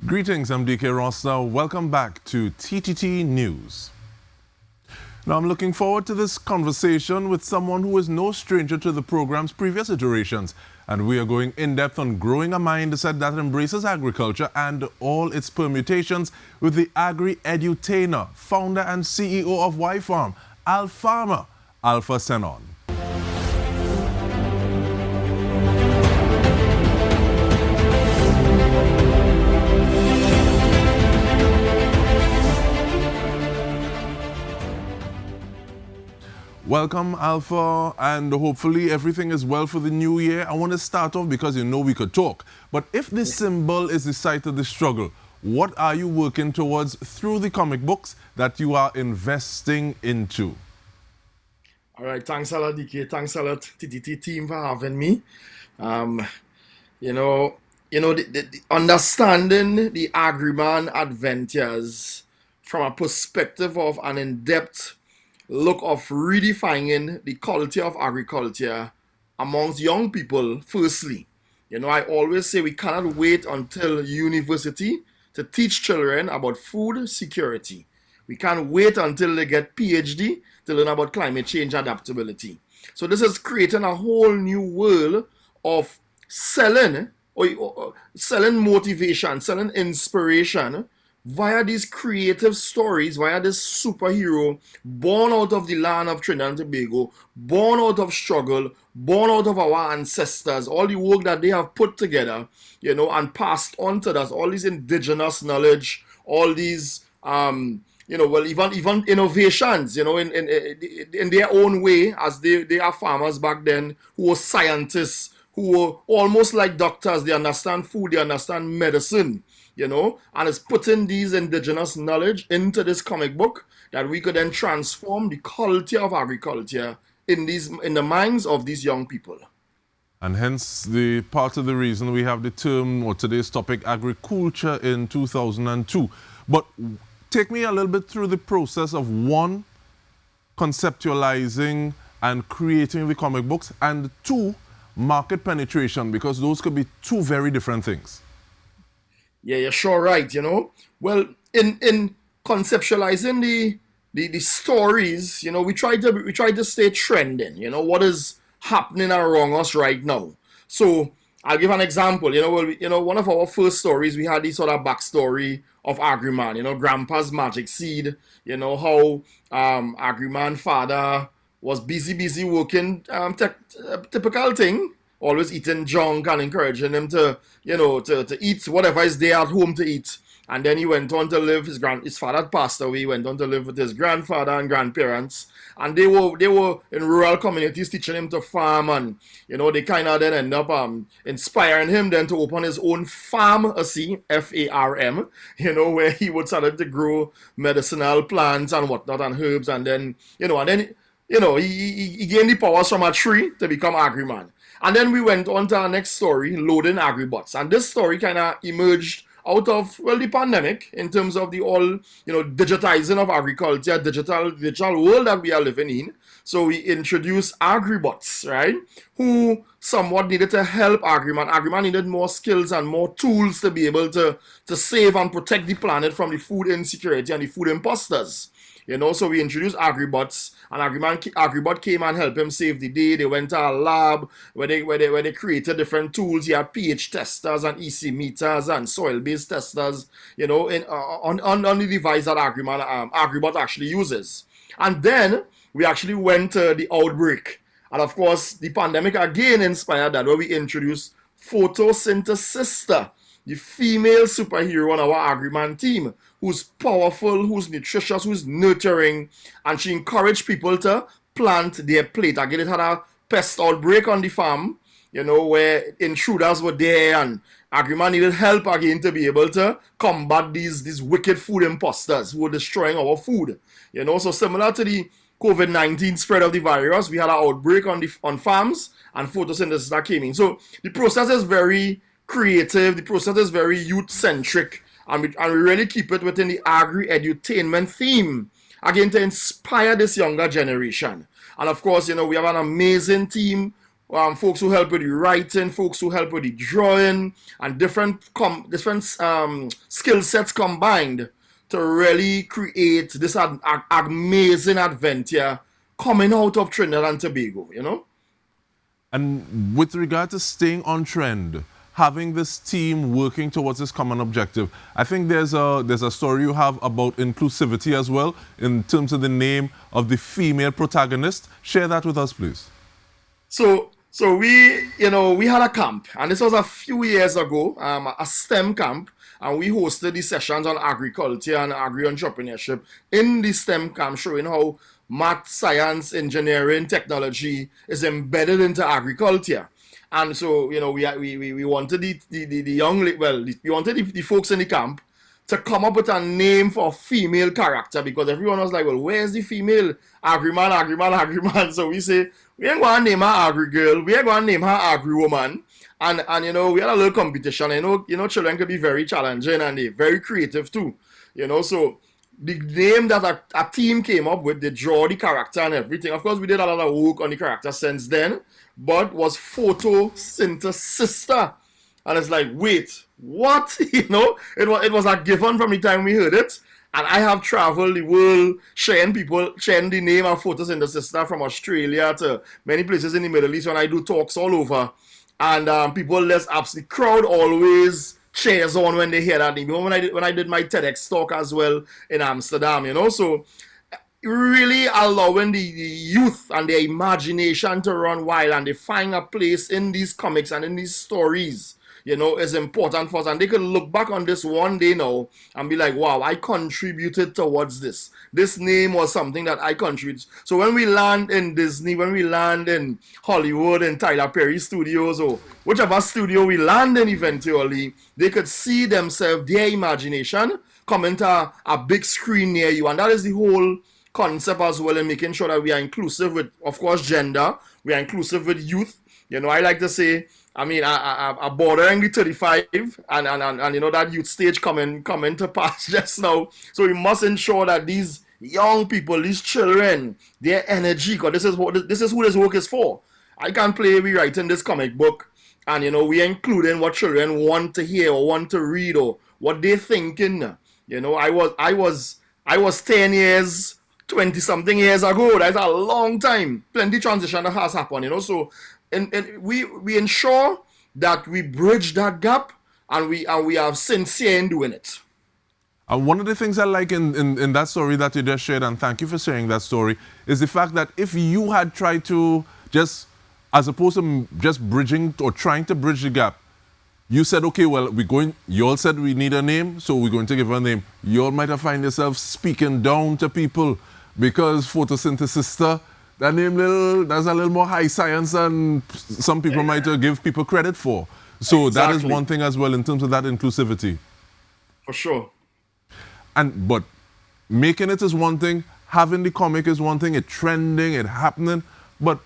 Greetings, I'm Dike Rostant. Welcome back to TTT News. Now, I'm looking forward to this conversation with someone who is no stranger to the program's previous iterations. And we are going in-depth on growing a mindset that embraces agriculture and all its permutations with the Agri-Edutainer, founder and CEO of WhyFarm, Alpharmer, Sennon. Welcome, Alpha, and hopefully everything is well for the new year. I want to start off because you know we could talk. But if the symbol is the site of the struggle, what are you working towards through the comic books that you are investing into? All right, thanks a lot, DK. Thanks a lot, TTT team, for having me. The understanding the agriman adventures from a perspective of an in-depth look of redefining the quality of agriculture amongst young people. Firstly, I always say we cannot wait until university to teach children about food security. We can't wait until they get PhD to learn about climate change adaptability. So this is creating a whole new world of selling motivation, selling inspiration via these creative stories, via this superhero born out of the land of Trinidad and Tobago, born out of struggle, born out of our ancestors, all the work that they have put together, and passed on to us, all these indigenous knowledge, all these, even innovations, in their own way, as they are farmers back then who were scientists, who were almost like doctors. They understand food, they understand medicine, and it's putting these indigenous knowledge into this comic book that we could then transform the quality of agriculture in the minds of these young people. And hence the part of the reason we have the term, or today's topic, Agri'Cool'ture in 2002. But take me a little bit through the process of one, conceptualizing and creating the comic books, and two, market penetration, because those could be two very different things. Yeah, you're sure right, Well, in conceptualizing the stories, we try to stay trending, what is happening around us right now. So I'll give an example. One of our first stories, we had this sort of backstory of Agriman, Grandpa's magic seed, how Agriman father was busy working, typical thing, always eating junk and encouraging him to eat whatever is there at home to eat. And then he went on to live, his father had passed away, he went on to live with his grandfather and grandparents. And they were in rural communities teaching him to farm, and they kind of then end up inspiring him then to open his own pharmacy, F-A-R-M, where he would start to grow medicinal plants and whatnot and herbs, and then he gained the powers from a tree to become Agriman. And then we went on to our next story, loading agribots. And this story kind of emerged out of, the pandemic, in terms of the digitizing of agriculture, digital world that we are living in. So we introduced agribots, right, who somewhat needed to help Agriman. Agriman needed more skills and more tools to be able to save and protect the planet from the food insecurity and the food imposters. So we introduced agribots, and Agribot came and helped him save the day. They went to a lab where they created different tools. You had pH testers and EC meters and soil-based testers, on the device that Agribot actually uses. And then we actually went to the outbreak. And of course, the pandemic again inspired that, where we introduced Photosynthesister, the female superhero on our Agriman team, who's powerful, who's nutritious, who's nurturing, and she encouraged people to plant their plate. Again, it had a pest outbreak on the farm, where intruders were there, and Agriman needed help again to be able to combat these wicked food imposters who were destroying our food. So similar to the COVID-19 spread of the virus, we had an outbreak on farms, and photosynthesis came in. So the process is very creative, the process is very youth-centric, and we really keep it within the agri-edutainment theme, again, to inspire this younger generation. And of course, we have an amazing team folks who help with the writing, folks who help with the drawing, and different skill sets combined to really create this amazing adventure coming out of Trinidad and Tobago, you know? And with regard to staying on trend, having this team working towards this common objective, I think there's a story you have about inclusivity as well in terms of the name of the female protagonist. Share that with us, please. So we had a camp, and this was a few years ago, a STEM camp, and we hosted these sessions on agriculture and agri-entrepreneurship in the STEM camp, showing how math, science, engineering, technology is embedded into agriculture. And so, we wanted we wanted the folks in the camp to come up with a name for a female character, because everyone was like, well, where's the female agri-man? So we say, we ain't going to name her agri-girl, we ain't going to name her agri-woman. And we had a little competition. Children can be very challenging and they're very creative too. So the name that a team came up with, they draw the character and everything. Of course, we did a lot of work on the character since then, but was photosynthesister. And it's like, wait, what? It was a given from the time we heard it. And I have traveled the world sharing the name of photosynthesister from Australia to many places in the Middle East when I do talks all over. And people, the crowd always cheers on when they hear that name. Even when I did my TEDx talk as well in Amsterdam, So really allowing the youth and their imagination to run wild, and they find a place in these comics and in these stories, is important for us. And they can look back on this one day now and be like, wow, I contributed towards this. This name was something that I contributed. So when we land in Disney, when we land in Hollywood, in Tyler Perry Studios, or whichever studio we land in eventually, they could see themselves, their imagination, come into a big screen near you. And that is the whole concept as well, in making sure that we are inclusive with, of course, gender. We are inclusive with youth. I like to say, I bordering the 35, and that youth stage coming to pass just now. So we must ensure that these young people, these children, their energy, because this is who this work is for. I can't play rewriting this comic book, and we are including what children want to hear or want to read or what they're thinking. I was 10 years, 20 something years ago. That's a long time. Plenty transition that has happened. So. And we ensure that we bridge that gap, and we are sincere in doing it. And one of the things I like in that story that you just shared, and thank you for sharing that story, is the fact that if you had tried to just, as opposed to just bridging or trying to bridge the gap, you said, okay, well, you all said we need a name, so we're going to give her a name. You all might have find yourself speaking down to people because photosynthesister, that name that's a little more high science than some people might give people credit for. So exactly. That is one thing as well in terms of that inclusivity. For sure. But making it is one thing, having the comic is one thing, it trending, it happening, but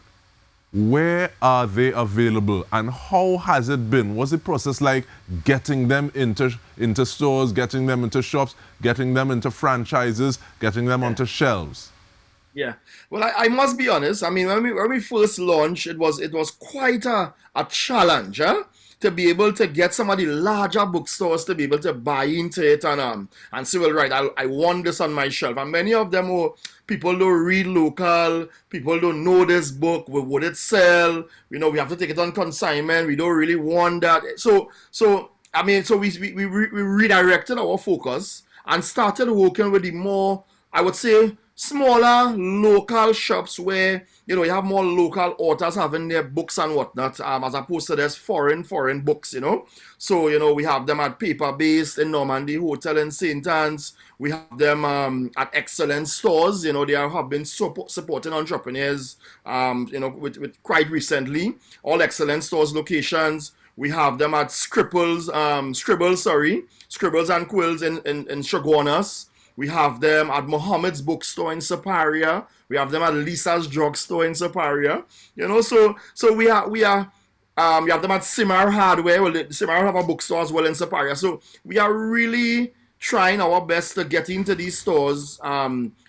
where are they available and how has it been? Was the process like getting them into stores, getting them into shops, getting them into franchises, getting them onto shelves? Yeah. Well, I must be honest. When we first launched, it was quite a challenge, to be able to get some of the larger bookstores to be able to buy into it and say, well, right, I want this on my shelf. And many of them people don't read local, people don't know this book, would it sell? We have to take it on consignment. We don't really want that. So we redirected our focus and started working with the more, I would say, smaller local shops where you have more local authors having their books and whatnot, as opposed to there's foreign books. So we have them at Paper Based in Normandy Hotel in St. Anne's. We have them at excellent stores. They have been supporting entrepreneurs. With quite recently, all excellent stores locations. We have them at Scribbles and Quills in Chaguanas. We have them at Mohammed's bookstore in Saparia. We have them at Lisa's drugstore in Saparia. So we have them at Simar Hardware. Well, Simar have a bookstore as well in Saparia. So we are really trying our best to get into these stores,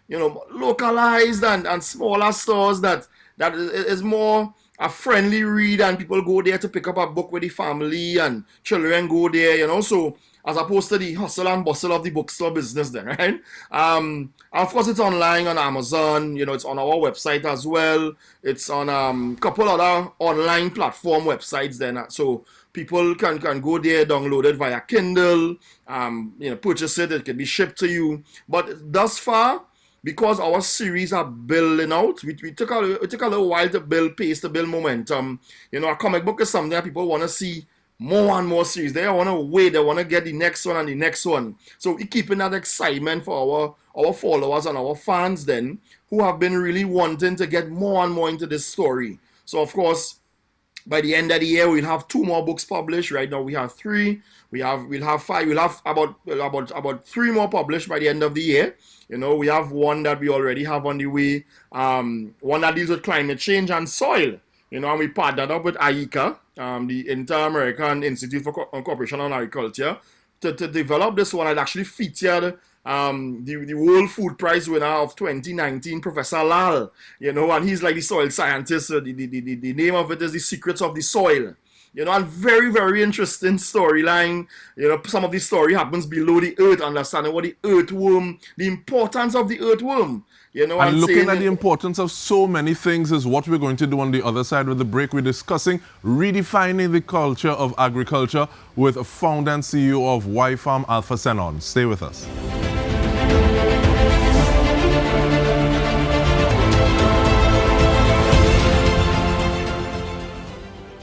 localized and smaller stores that is more a friendly read, and people go there to pick up a book with the family, and children go there, so as opposed to the hustle and bustle of the bookstore business then, right? Of course, it's online on Amazon, it's on our website as well. It's on a couple other online platform websites then. So people can go there, download it via Kindle, purchase it. It can be shipped to you. But thus far, because our series are building out, we took a little while to build pace, to build momentum. A comic book is something that people want to see more and more series. They want to wait. They want to get the next one and the next one. So we're keeping that excitement for our followers and our fans then, who have been really wanting to get more and more into this story. So of course, by the end of the year, we'll have 2 more books published. Right now we have 3. We'll have 5. We'll have about 3 more published by the end of the year. We have one that we already have on the way. One that deals with climate change and soil. And we partnered up with IECA, the Inter-American Institute for Cooperation on Agriculture, to develop this one. It actually featured the World Food Prize winner of 2019, Professor Lal, and he's like the soil scientist. The name of it is The Secrets of the Soil. And very, very interesting storyline. Some of the story happens below the earth, understanding what the earthworm, the importance of the earthworm. And looking at the importance of so many things is what we're going to do on the other side of the break. We're discussing redefining the culture of agriculture with founder and CEO of WhyFarm, Alpha Sennon. Stay with us.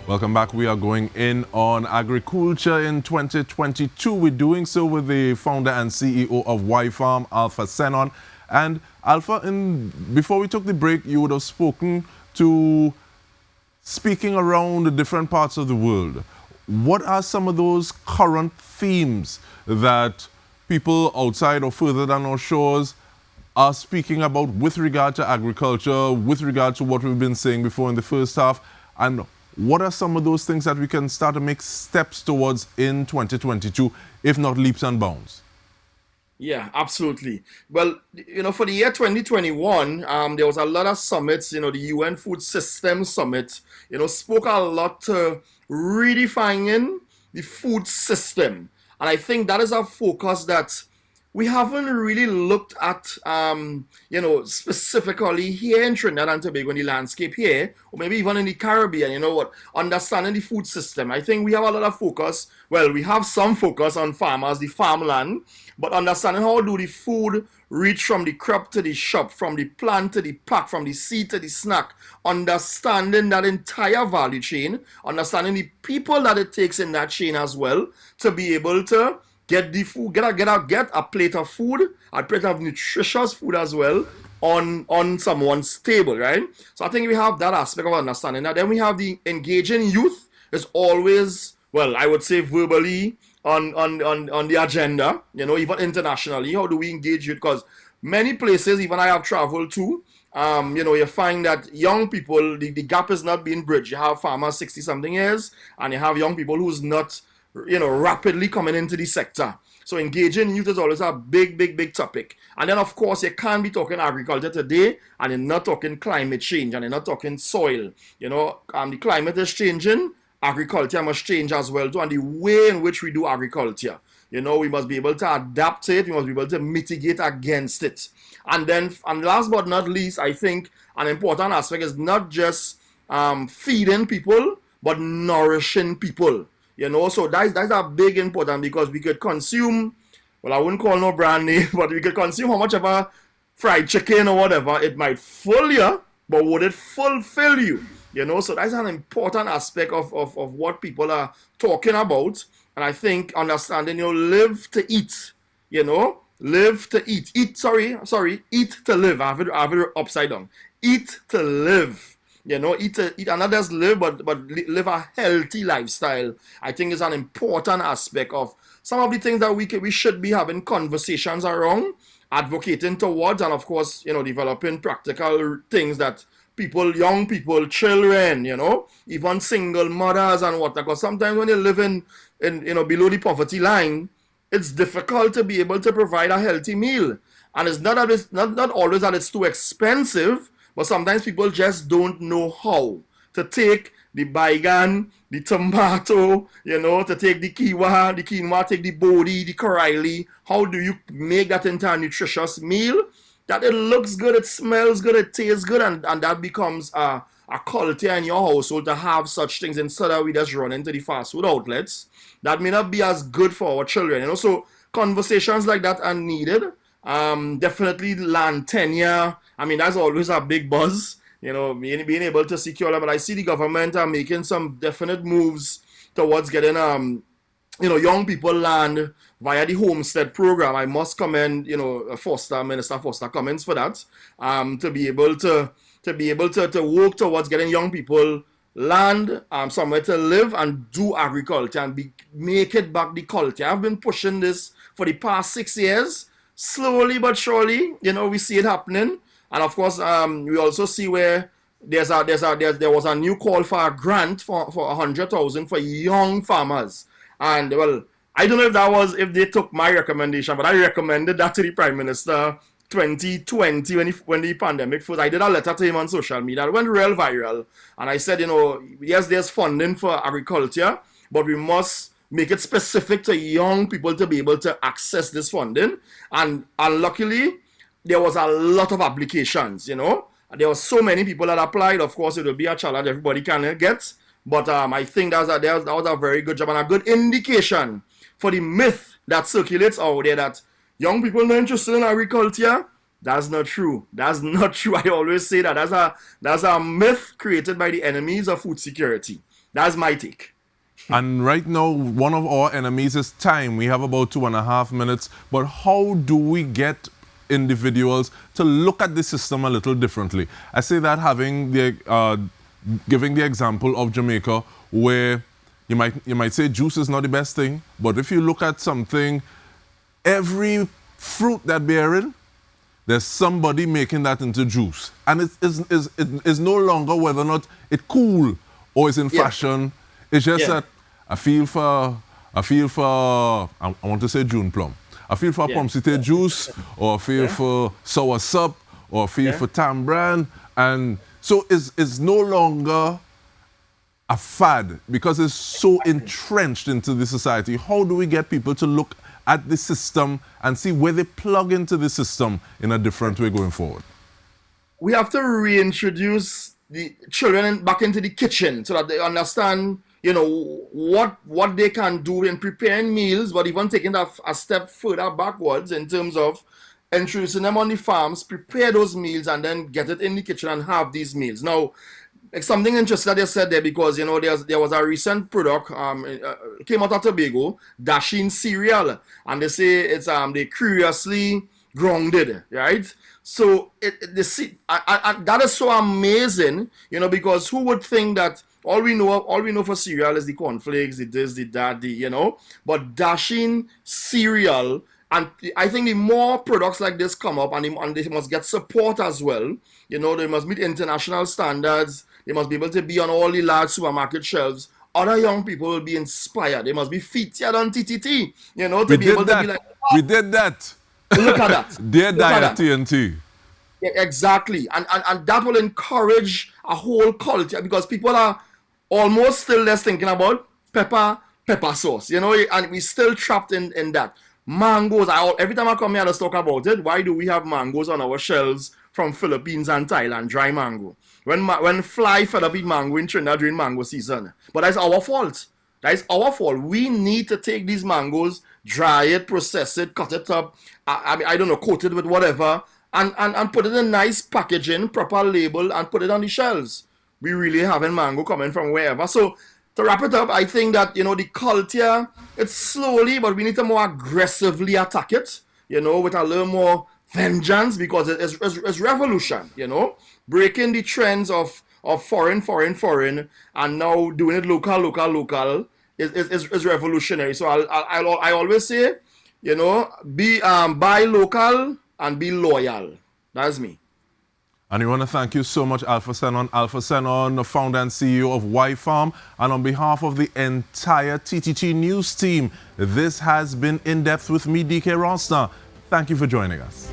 Welcome back. We are going in on Agri'Cool'ture in 2022. We're doing so with the founder and CEO of WhyFarm, Alpha Sennon. And Alpha, before we took the break, you would have speaking around the different parts of the world. What are some of those current themes that people outside or further than our shores are speaking about with regard to agriculture, with regard to what we've been saying before in the first half? And what are some of those things that we can start to make steps towards in 2022, if not leaps and bounds? Yeah, absolutely. Well, for the year 2021, there was a lot of summits. The UN Food System Summit, spoke a lot to redefining the food system. And I think that is a focus that we haven't really looked at, specifically here in Trinidad and Tobago, in the landscape here, or maybe even in the Caribbean, understanding the food system. I think we have a lot of focus. Well, we have some focus on farmers, the farmland, but understanding how do the food reach from the crop to the shop, from the plant to the pack, from the seed to the snack, understanding that entire value chain, understanding the people that it takes in that chain as well, to be able to get the food, get a plate of food, a plate of nutritious food as well on someone's table, right? So I think we have that aspect of understanding that. Then we have the engaging youth is always, well, I would say verbally on the agenda, even internationally. How do we engage youth? Because many places, even I have traveled to, you find that young people, the gap is not being bridged. You have farmers 60-something years, and you have young people who's not rapidly coming into the sector. So engaging youth is always a big topic. And then of course you can't be talking agriculture today and you're not talking climate change and you're not talking soil. The climate is changing, agriculture must change as well too, and the way in which we do agriculture. We must be able to adapt it, we must be able to mitigate against it. And last but not least, I think an important aspect is not just feeding people, but nourishing people. So that's a big important, because we could consume, well, I wouldn't call no brand name, but we could consume how much of a fried chicken or whatever. It might fill you, but would it fulfill you? So that's an important aspect of what people are talking about. And I think understanding, live to eat, live to eat. Eat to live. I have it upside down. Eat to live. Eat and not just live, but live a healthy lifestyle. I think is an important aspect of some of the things that we should be having conversations around, advocating towards, and of course, developing practical things that people, young people, children, even single mothers and whatnot. Because sometimes when you live in below the poverty line, it's difficult to be able to provide a healthy meal. And it's not that it's not always that it's too expensive, but sometimes people just don't know how. to take the baigan, the tomato, to take the quinoa, take the bodi, the coraili. How do you make that into a nutritious meal that it looks good, it smells good, it tastes good, and that becomes a culture in your household to have such things instead of we just run into the fast food outlets that may not be as good for our children. So conversations like that are needed. Definitely land tenure. I mean, that's always a big buzz. Being able to secure them. But I see the government are making some definite moves towards getting, young people land via the homestead program. I must commend, Minister Foster Cummins for that. To be able to work towards getting young people land, somewhere to live and do agriculture and make it back the culture. I've been pushing this for the past 6 years. Slowly but surely, we see it happening. And of course, we also see where there was a new call for a grant for 100,000 for young farmers. And well, I don't know if they took my recommendation, but I recommended that to the Prime Minister 2020 when the pandemic first. I did a letter to him on social media. It went real viral. And I said, yes, there's funding for agriculture, but we must make it specific to young people to be able to access this funding. And luckily, there was a lot of applications, There were so many people that applied. Of course, it will be a challenge everybody can get. But I think that was a very good job and a good indication for the myth that circulates out there that young people are not interested in agriculture. That's not true. That's not true. I always say that. That's a myth created by the enemies of food security. That's my take. And right now, one of our enemies is time. We have about 2.5 minutes. But how do we get individuals to look at the system a little differently? I say that giving the example of Jamaica, where you might say juice is not the best thing, but if you look at something, every fruit that bearing, there's somebody making that into juice, and it is no longer whether or not it's cool or it's in fashion. It's just that I feel for I want to say June plum. I feel for pumpkin juice, or I feel for sour sup, or I feel for tambran. And so it's no longer a fad because it's so entrenched into the society. How do we get people to look at the system and see where they plug into the system in a different way going forward? We have to reintroduce the children back into the kitchen so that they understand what they can do in preparing meals, but even taking that a step further backwards in terms of introducing them on the farms, prepare those meals, and then get it in the kitchen and have these meals. Now, like something interesting that they said there, because there was a recent product came out of Tobago, Dasheen cereal, and they say it's they curiously grounded, right? So that is so amazing, because who would think that all we know for cereal is the cornflakes, the this, the that, but Dasheen cereal, and I think the more products like this come up, and they must get support as well. They must meet international standards. They must be able to be on all the large supermarket shelves. Other young people will be inspired. They must be featured on TTT, to be able to be like, oh, we did that. Look at that. Dear Diet TNT. Yeah, exactly. And that will encourage a whole culture, because people are almost still less thinking about pepper sauce, and we're still trapped in that. Mangoes, every time I come here, I just talk about it. Why do we have mangoes on our shelves from Philippines and Thailand, dry mango? When fly fed up with mango in Trinidad during mango season. But that's our fault. That is our fault. We need to take these mangoes, dry it, process it, cut it up, I don't know, coat it with whatever, and put it in nice packaging, proper label, and put it on the shelves. We really having mango coming from wherever. So to wrap it up, I think that, the culture, it's slowly, but we need to more aggressively attack it, with a little more vengeance, because it's revolution, breaking the trends of foreign, and now doing it local is revolutionary. So I always say, buy local and be loyal. That's me. And we want to thank you so much, Alpha Sennon, the founder and CEO of WhyFarm. And on behalf of the entire TTT News team, this has been In Depth with me, Dike Rostant. Thank you for joining us.